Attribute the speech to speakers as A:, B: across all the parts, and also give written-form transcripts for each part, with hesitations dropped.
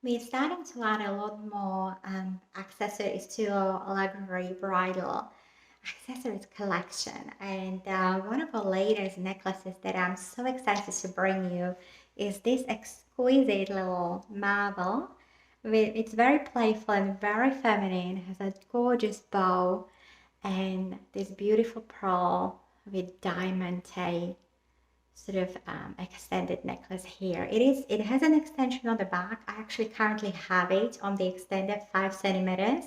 A: We're starting to add a lot more accessories to our luxury bridal accessories collection. And one of our latest necklaces that I'm so excited to bring you is this exquisite little marble. It's very playful and very feminine. It has a gorgeous bow and this beautiful pearl with diamond tape sort of extended necklace here. It has an extension on the back. I actually currently have it on the extended 5 centimeters.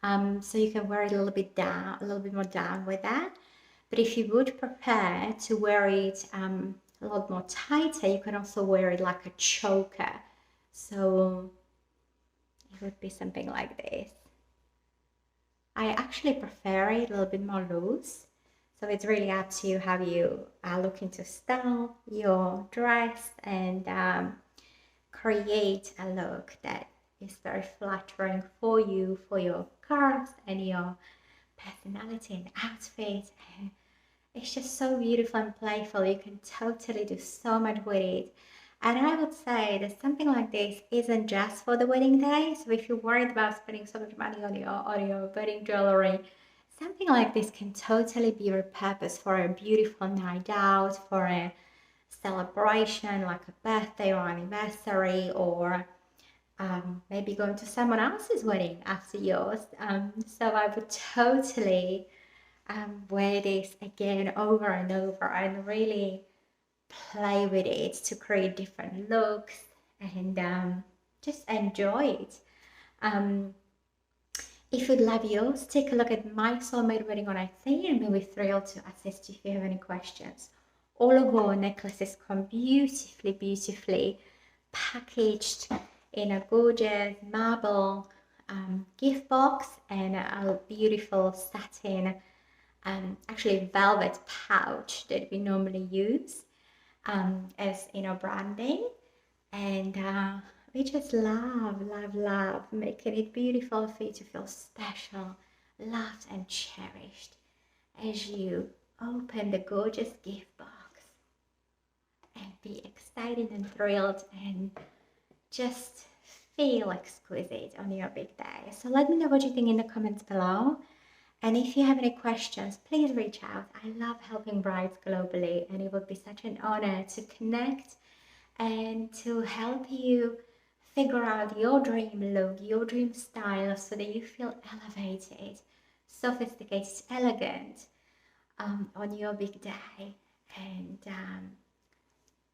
A: So you can wear it a little bit down, a little bit more down with that. But if you would prefer to wear it a lot more tighter, you can also wear it like a choker. So it would be something like this. I actually prefer it a little bit more loose. So it's really up to you how you are looking to style your dress and create a look that is very flattering for you, for your curves and your personality and outfit. And it's just so beautiful and playful. You can totally do so much with it. And I would say that something like this isn't just for the wedding day. So if you're worried about spending so much money on your wedding jewelry, something like this can totally be repurposed for a beautiful night out, for a celebration like a birthday or anniversary, or maybe going to someone else's wedding after yours. So I would totally wear this again over and over and really play with it to create different looks and just enjoy it. Um, if you'd love yours, take a look at my soulmate wedding on Etsy and we'll be thrilled to assist you if you have any questions. All of our necklaces come beautifully, beautifully packaged in a gorgeous marble gift box and a beautiful satin, actually velvet pouch that we normally use as branding. And we just love, love, love making it beautiful for you to feel special, loved and cherished as you open the gorgeous gift box and be excited and thrilled and just feel exquisite on your big day. So let me know what you think in the comments below. And if you have any questions, please reach out. I love helping brides globally, and it would be such an honor to connect and to help you figure out your dream look, your dream style, so that you feel elevated, sophisticated, elegant on your big day, and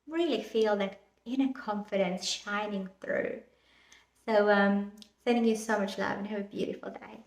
A: really feel that inner confidence shining through. So sending you so much love and have a beautiful day.